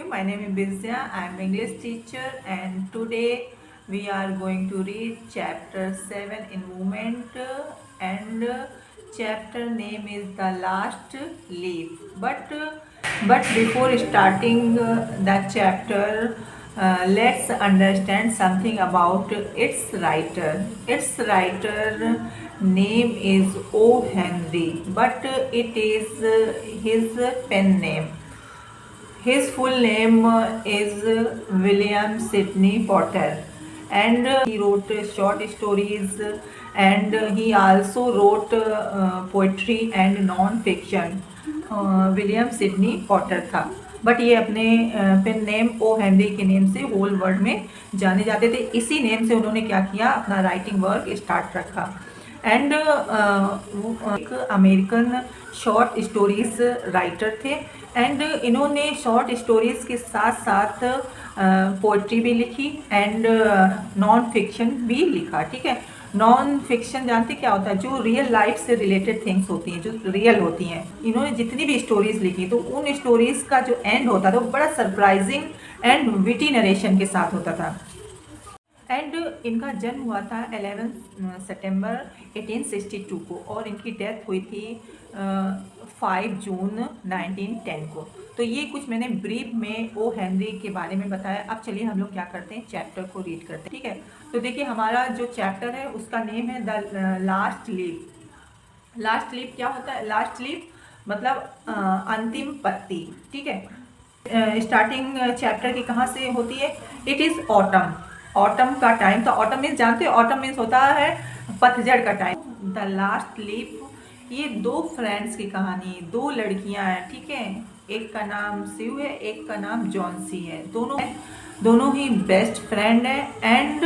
My name is Bizya. I am English teacher and today we are going to read chapter 7 in movement and chapter name is the last leaf. But before starting the chapter, let's understand something about its writer. Its writer name is O. Henry, but it is his pen name. His full name is William Sidney Potter, and he wrote short stories, and he also wrote poetry and non-fiction. William Sydney Potter था, but ये अपने pen name O Henry के name से whole world में जाने जाते थे। इसी नेम से उन्होंने क्या किया, अपना राइटिंग वर्क स्टार्ट रखा। एंड वो एक अमेरिकन शॉर्ट स्टोरीज राइटर थे एंड इन्होंने शॉर्ट स्टोरीज के साथ साथ पोइट्री भी लिखी एंड नॉन फिक्शन भी लिखा। ठीक है, नॉन फिक्शन जानते क्या होता है, जो रियल लाइफ से रिलेटेड थिंग्स होती हैं, जो रियल होती हैं। इन्होंने जितनी भी स्टोरीज लिखी तो उन स्टोरीज का जो एंड होता था वो बड़ा सरप्राइजिंग एंड विटी नरेशन के साथ होता था। एंड इनका जन्म हुआ था 11 सितंबर 1862 को और इनकी डेथ हुई थी 5 जून 1910 को। तो ये कुछ मैंने ब्रीफ में ओ हेनरी के बारे में बताया। अब चलिए हम लोग क्या करते हैं, चैप्टर को रीड करते हैं। ठीक है, तो देखिए हमारा जो चैप्टर है उसका नेम है the last leaf. Last leaf क्या होता है, लास्ट लीफ मतलब अंतिम पत्ती। ठीक है, स्टार्टिंग चैप्टर की कहाँ से होती है, इट इज़ ऑटम। ऑटम का टाइम, तो ऑटम मीन्स जानते हो, ऑटम मीन्स होता है पतझड़ का टाइम। द लास्ट लीफ, ये दो फ्रेंड्स की कहानी, दो लड़कियां हैं। ठीक है, एक का नाम सिव है, एक का नाम जॉन्सी है। दोनों ही बेस्ट फ्रेंड है एंड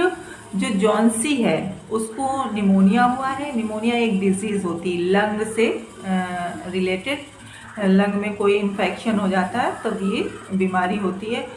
जो जॉन्सी है उसको निमोनिया हुआ है। निमोनिया एक डिजीज होती है लंग से रिलेटेड, लंग में कोई इन्फेक्शन हो जाता है तब ये बीमारी होती है।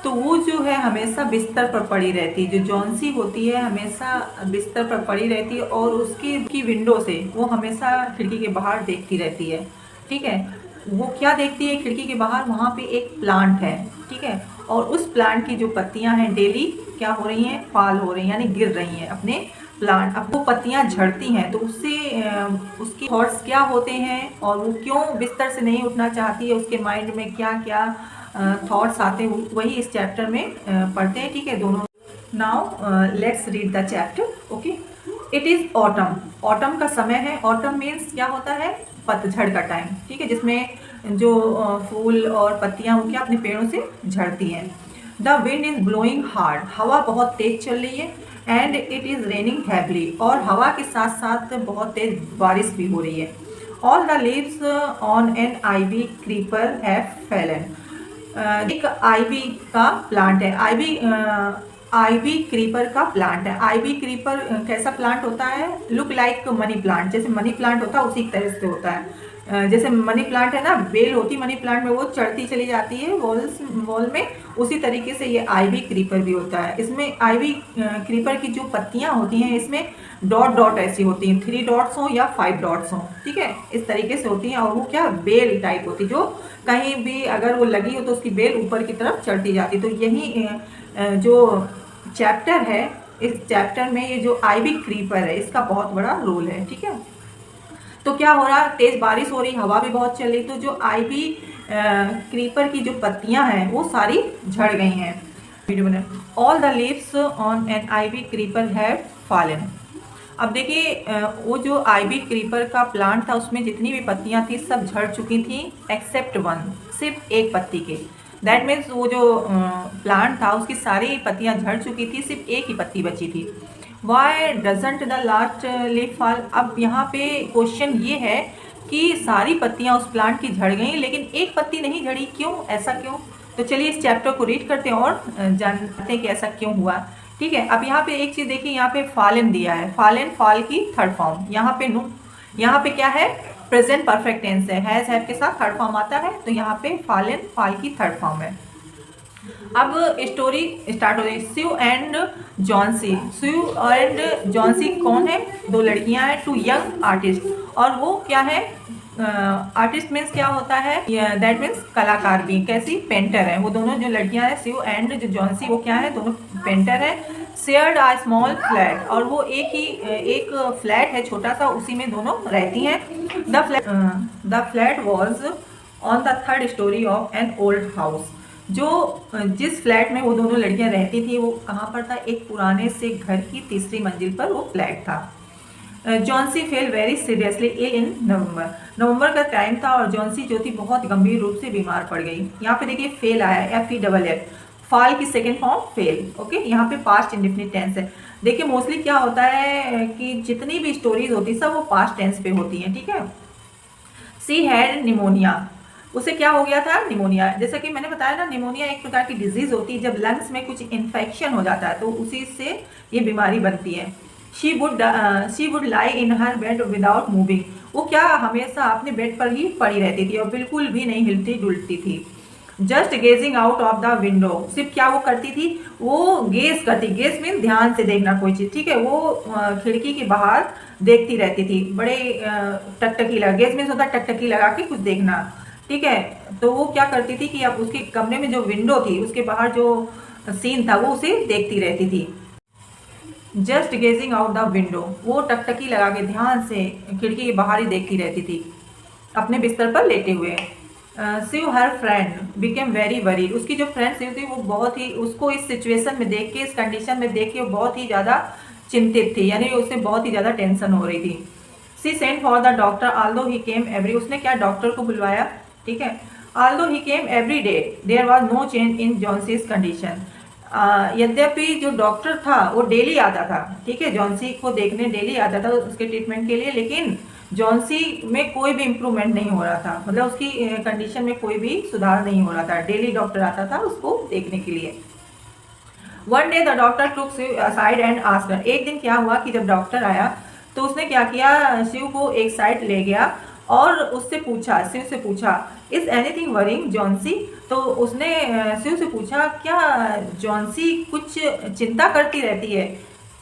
तो वो जो है हमेशा बिस्तर पर पड़ी रहती है, जो जॉन्सी होती है हमेशा बिस्तर पर पड़ी रहती है और उसकी विंडो से वो हमेशा खिड़की के बाहर देखती रहती है। ठीक है, वो क्या देखती है खिड़की के बाहर, वहाँ पे एक प्लांट है। ठीक है, और उस प्लांट की जो पत्तियां हैं डेली क्या हो रही हैं, फॉल हो रही हैं, यानी गिर रही हैं अपने प्लांट। अब वो पत्तियां झड़ती हैं तो उससे उसके थॉट्स क्या होते हैं और वो क्यों बिस्तर से नहीं उठना चाहती है, उसके माइंड में क्या क्या थॉट्स आते हैं, वही इस चैप्टर में पढ़ते हैं। ठीक है, दोनों। Now let's read the chapter. Okay, it is autumn. Autumn का समय है। ऑटम मीन्स क्या होता है, पतझड़ का टाइम। ठीक है, जिसमें जो फूल और पत्तियां वो क्या अपने पेड़ों से झड़ती हैं। The wind is blowing hard, हवा बहुत तेज चल रही है। And it is raining heavily, और हवा के साथ साथ बहुत तेज बारिश भी हो रही है। All the leaves on an ivy creeper have fallen. एक आईवी का प्लांट है, आईवी क्रीपर का प्लांट है। आईवी क्रीपर कैसा प्लांट होता है, लुक लाइक मनी प्लांट, जैसे मनी प्लांट होता है उसी तरह से होता है। जैसे मनी प्लांट है ना, बेल होती मनी प्लांट में, वो चढ़ती चली जाती है वॉल में, उसी तरीके से ये आईवी क्रीपर भी होता है। इसमें आईवी क्रीपर की जो पत्तियां होती हैं इसमें डॉट डॉट ऐसी होती हैं, 3 डॉट्स हों या 5 डॉट्स हों। ठीक है, इस तरीके से होती हैं और वो क्या बेल टाइप होती, जो कहीं भी अगर वो लगी हो तो उसकी बेल ऊपर की तरफ चढ़ती जाती। तो यही जो चैप्टर है, इस चैप्टर में ये जो आईवी क्रीपर है इसका बहुत बड़ा रोल है। ठीक है, तो क्या हो रहा, तेज बारिश हो रही, हवा भी बहुत चल रही, तो जो आईवी क्रीपर की जो पत्तियां हैं वो सारी झड़ गई हैं। All the leaves on an ivy creeper have fallen. अब देखिए वो जो आईवी क्रीपर का प्लांट था उसमें जितनी भी पत्तियां थी सब झड़ चुकी थी एक्सेप्ट वन, सिर्फ एक पत्ती के। दैट मीन्स वो जो प्लांट था उसकी सारी पत्तियां झड़ चुकी थी, सिर्फ एक ही पत्ती बची थी। Why doesn't the last leaf fall. अब यहाँ पे क्वेश्चन ये है कि सारी पत्तियां उस प्लांट की झड़ गई लेकिन एक पत्ती नहीं झड़ी, क्यों, ऐसा क्यों? तो चलिए इस चैप्टर को रीड करते हैं और जानते हैं कि ऐसा क्यों हुआ। ठीक है, अब यहाँ पे एक चीज़ देखिए, यहाँ पे फॉलन दिया है, फॉलन फॉल की थर्ड फॉर्म। यहाँ पे क्या है, प्रेजेंट परफेक्ट टेंस है, हैज हैव के साथ थर्ड फॉर्म आता है, तो यहाँ पे फॉलन फॉल की थर्ड फॉर्म है। अब स्टोरी स्टार्ट हो गई। Sue and Johnsy. Sue and Johnsy कौन है, दो लड़कियां हैं, 2 यंग आर्टिस्ट, और वो क्या है, आर्टिस्ट मीन्स क्या होता है, दैट मीन्स कलाकार भी। कैसी, पेंटर है। वो दोनों जो लड़कियां हैं शिव एंड जो जॉन्सी, वो क्या है, दोनों पेंटर है। शेयर्ड आ स्मॉल फ्लैट, और वो एक फ्लैट है छोटा सा, उसी में दोनों रहती हैं। The flat was on the third story of an old house. जो जिस फ्लैट में वो दोनों लड़कियां रहती थी वो कहाँ पर था, एक पुराने से घर की तीसरी मंजिल पर वो फ्लैट था। Johnsy fell very seriously ill in November. नवंबर का टाइम था और जॉन्सी जो थी बहुत गंभीर रूप से बीमार पड़ गई। यहाँ पे देखिए फेल आया, FELL, फॉल की सेकेंड फॉर्म फेल। ओके, यहाँ पे पास्ट इंडेफिनिट टेंस है। देखिए मोस्टली क्या होता है कि जितनी भी स्टोरीज होती है सब वो पास्ट टेंस पे होती हैं, ठीक है। सी हैड निमोनिया, उसे क्या हो गया था, निमोनिया। जैसा कि मैंने बताया ना, निमोनिया एक प्रकार की डिजीज होती है, जब लंग्स में कुछ इन्फेक्शन हो जाता है तो उसी से ये बीमारी बनती है। She would lie in her bed without moving. वो क्या हमेशा अपने बेड पर ही पड़ी रहती थी और बिल्कुल भी नहीं हिलती डुलती थी। Just gazing out of the window, सिर्फ क्या वो करती थी, वो गेज करती, गेज मीन ध्यान से देखना कोई चीज, ठीक है। वो खिड़की के बाहर देखती रहती थी, बड़े टकटकी लगा, गेज मीन होता है टकटकी लगा के कुछ देखना, ठीक है। तो वो क्या करती थी कि अब उसके कमरे में जो विंडो थी उसके बाहर जो सीन था वो उसे देखती रहती थी। Just gazing out the window, वो टकटकी लगा के ध्यान से खिड़की के बाहर ही देखती रहती थी अपने बिस्तर पर लेटे हुए। Shiv her friend became very worried, उसकी जो फ्रेंड शिव थी वो बहुत ही, उसको इस सिचुएशन में देख के, इस कंडीशन में देख के वो बहुत ही ज़्यादा चिंतित थी, यानी उसे बहुत ही ज़्यादा टेंशन हो रही थी। She sent for the doctor although he came every, उसने क्या डॉक्टर को बुलवाया, ठीक है। Although he came every day there was no change in Johnsy's condition. यद्यपि जो डॉक्टर था वो डेली आता था, ठीक है, जॉन्सी को देखने डेली आता था उसके ट्रीटमेंट के लिए, लेकिन जॉन्सी में कोई भी इम्प्रूवमेंट नहीं हो रहा था, मतलब उसकी कंडीशन में कोई भी सुधार नहीं हो रहा था। डेली डॉक्टर आता था उसको देखने के लिए। One day the doctor took Shiv aside and asked, एक दिन क्या हुआ कि जब डॉक्टर आया तो उसने क्या किया, शिव को एक साइड ले गया और उससे पूछा, शिव से पूछा, इज एनीथिंग वरिंग जॉन्सी। तो उसने शिव से पूछा, क्या जॉन्सी कुछ चिंता करती रहती है।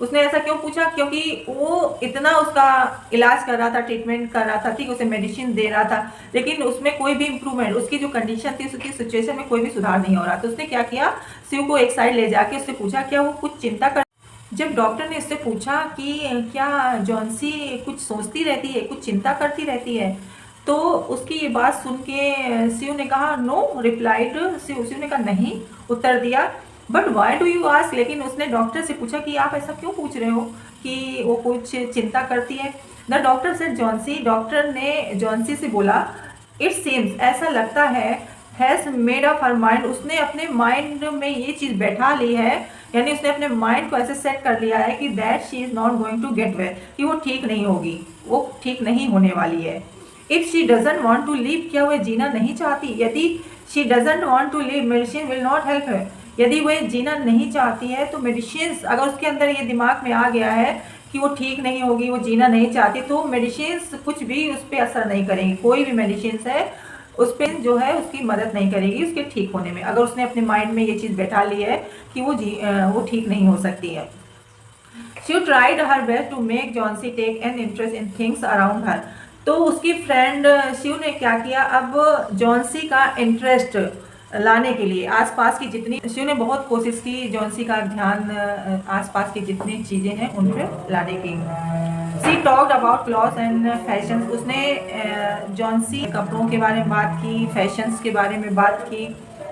उसने ऐसा क्यों पूछा, क्योंकि वो इतना उसका इलाज कर रहा था, ट्रीटमेंट कर रहा था, ठीक, उसे मेडिसिन दे रहा था, लेकिन उसमें कोई भी इम्प्रूवमेंट, उसकी जो कंडीशन थी, उसकी सिचुएशन में कोई भी सुधार नहीं हो रहा। तो उसने क्या किया, शिव को एक साइड ले जाके उससे पूछा, क्या वो कुछ चिंता कर। जब डॉक्टर ने इससे पूछा कि क्या जॉन्सी कुछ सोचती रहती है, कुछ चिंता करती रहती है, तो उसकी ये बात सुन के शिव ने कहा, नो रिप्लाइड, शिव ने कहा नहीं, उत्तर दिया। But why do you ask, लेकिन उसने डॉक्टर से पूछा कि आप ऐसा क्यों पूछ रहे हो कि वो कुछ चिंता करती है। द डॉक्टर से जॉन्सी, डॉक्टर ने जॉन्सी से बोला, इट सीम्स, ऐसा लगता है, has made up her mind, उसने अपने माइंड में ये चीज़ बैठा ली है, यानी उसने अपने माइंड को ऐसे सेट कर लिया है कि that she is not going to get well, कि वो ठीक नहीं होगी, वो ठीक नहीं होने वाली है। If she doesn't want to live, क्या वह जीना नहीं चाहती, यदि she doesn't want to live medicine will not help है, यदि वह जीना नहीं चाहती है तो मेडिसिन, अगर उसके अंदर ये दिमाग में आ गया है कि वो ठीक नहीं होगी, वो जीना नहीं चाहती, तो मेडिसिन कुछ भी उस पर असर नहीं करेंगी, कोई भी मेडिसिन है उस पर जो है उसकी मदद नहीं करेगी उसके ठीक होने में, अगर उसने अपने माइंड में ये चीज़ बैठा ली है कि वो ठीक नहीं हो सकती है। She tried her best to make Johnsy take an interest in things around her, तो उसकी फ्रेंड शिव ने क्या किया, अब जॉन्सी का इंटरेस्ट लाने के लिए आसपास की जितनी, शिव ने बहुत कोशिश की जॉन्सी का ध्यान आसपास की जितनी चीज़ें हैं उन पर लाने की। She talked about cloth and fashion, उसने जॉन्सी कपड़ों के बारे में बात की, फैशंस के बारे में बात की,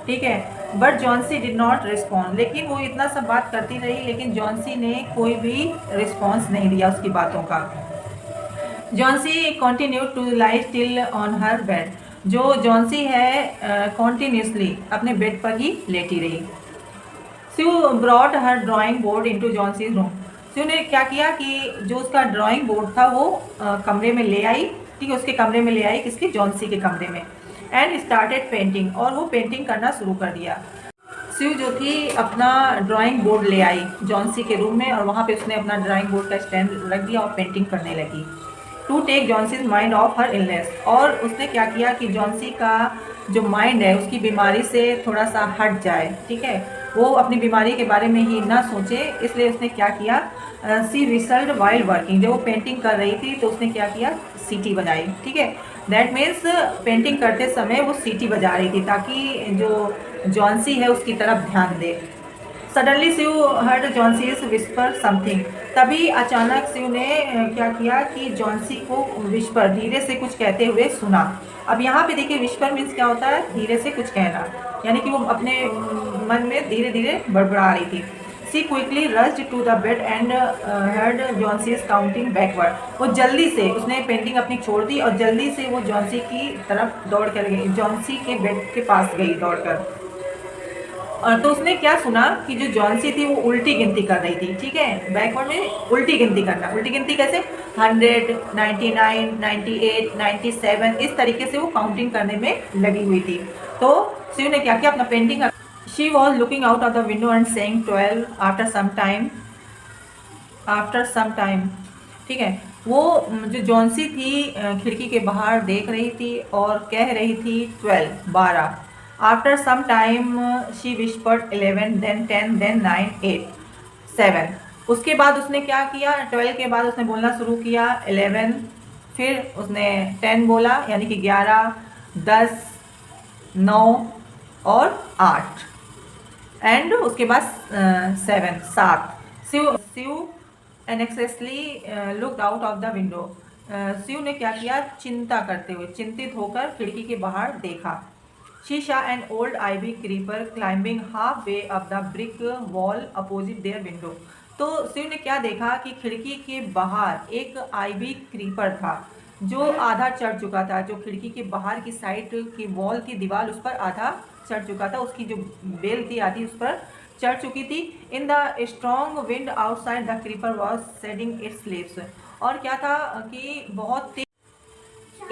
ठीक है। But Johnsy did not respond, लेकिन वो इतना सब बात करती रही, लेकिन जॉन्सी ने कोई भी रिस्पॉन्स नहीं दिया उसकी बातों का। Johnsy continue to lie still on her bed, जो जॉन्सी है कॉन्टिन्यूसली अपने बेड पर ही लेटी रही। Shiv brought her drawing board into Johnsy's room, शिव ने क्या किया कि जो उसका ड्राइंग बोर्ड था वो कमरे में ले आई, ठीक है, उसके कमरे में ले आई, किसके, जॉन्सी के कमरे में। एंड स्टार्टेड पेंटिंग, और वो पेंटिंग करना शुरू कर दिया। शिव जो थी अपना ड्राइंग बोर्ड ले आई जॉन्सी के रूम में और वहाँ पे उसने अपना ड्राइंग बोर्ड का स्टैंड रख दिया और पेंटिंग करने लगी। To take Johnsy's mind off her illness, और उसने क्या किया कि जॉन्सी का जो माइंड है उसकी बीमारी से थोड़ा सा हट जाए, ठीक है, वो अपनी बीमारी के बारे में ही ना सोचे, इसलिए उसने क्या किया, सी विसल्ड वाइल्ड वर्किंग, जब वो पेंटिंग कर रही थी तो उसने क्या किया, सीटी बजाई, ठीक है। दैट मीन्स पेंटिंग करते समय वो सीटी बजा रही थी ताकि जो जॉन्सी है उसकी तरफ ध्यान दे। सडनली स्यू हर्ड जॉन्सीज विस्पर समथिंग। तभी अचानक स्यू ने क्या किया कि जॉन्सी को विस्पर धीरे से कुछ कहते हुए सुना। अब यहाँ पे देखिए विस्पर मीन्स क्या होता है, धीरे से कुछ कहना, यानी कि वो अपने मन में धीरे धीरे बड़बड़ा रही थी। She quickly rushed to the bed and heard Johnsy's counting backward. वो जल्दी से उसने पेंटिंग अपनी छोड़ दी और जल्दी से वो जॉन्सी की तरफ दौड़ कर गई, जॉन्सी के बेड के पास गई दौड़कर। और तो उसने क्या सुना कि जो जॉन्सी थी वो उल्टी गिनती कर रही थी। ठीक है, बैकवर्ड में उल्टी गिनती करना। उल्टी गिनती कैसे? 100, 99, 98, 97, इस तरीके से वो काउंटिंग करने में लगी हुई थी। तो शिव ने क्या किया, अपना painting, she was looking out of the window and saying 12 after some time, after some time. ठीक है, वो जो जॉन्सी थी खिड़की के बाहर देख रही थी और कह रही थी 12, 12। After some time she whispered 11, then 10, then 9, 8, 7। उसके बाद उसने क्या किया, 12 के बाद उसने बोलना शुरू किया 11, फिर उसने 10 बोला यानी कि 11, 10, 9 और 8, एंड उसके बाद 7, 7। Sue anxiously looked out of the window. Sue ने क्या किया, चिंता करते हुए, चिंतित होकर खिड़की के बाहर देखा। She saw an old ivy creeper climbing halfway up the brick wall opposite their window. तो शिव ने क्या देखा कि खिड़की के बाहर एक आईवी क्रीपर था जो आधा चढ़ चुका था। जो खिड़की के बाहर की साइड की वॉल थी, दीवार, उस पर आधा चढ़ चुका था, उसकी जो बेल थी आधी उस पर चढ़ चुकी थी। In the strong wind outside the creeper was shedding its leaves. और क्या था कि बहुत तेज,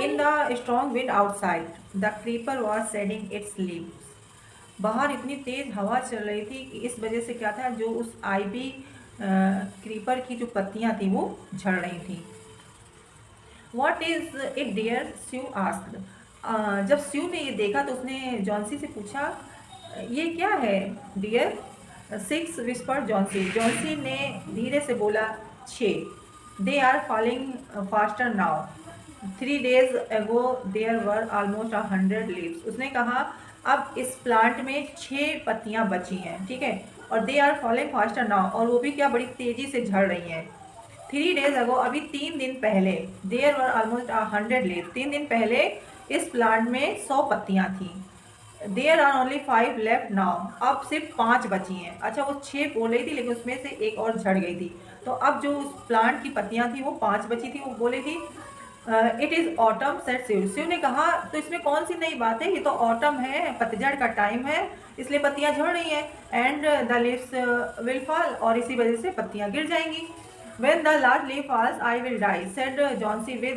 in the strong wind outside the creeper was shedding its leaves. बाहर इतनी तेज हवा चल रही थी कि इस वजह से क्या था, जो उस आईवी क्रीपर की जो पत्तियां थी वो झड़ रही थी। What is it dear, Sue asked. जब स्यू ने ये देखा तो उसने जॉन्सी से पूछा, ये क्या है डियर? 6 whisper Johnsy. जॉन्सी ने धीरे से बोला 6। They are falling faster now. 3 days ago there were almost 100 leaves. उसने कहा अब इस प्लांट में 6 पत्तियां बची हैं। ठीक है, और they are falling faster now, और वो भी क्या, बड़ी तेजी से झड़ रही हैं। 3 days ago, अभी 3 दिन पहले, देयर वर ऑलमोस्ट 100 लीव्स, 3 दिन पहले इस प्लांट में 100 पत्तियां थी। There are only 5 left now, अब सिर्फ 5 बची हैं। अच्छा, वो 6 बोल रही थी लेकिन उसमें से एक और झड़ गई थी, तो अब जो उस प्लांट की पत्तियां थी वो 5 बची थी। वो बोली थी it is autumn, said Shiv. Shiv ने कहा तो इसमें कौन सी नई बात है, ये तो ऑटम है, पतझड़ का टाइम है, इसलिए पत्तियां झड़ रही हैं। And the leaves will fall, और इसी वजह से पत्तियां गिर जाएंगी। When the last leaf falls I will die, said Johnsy with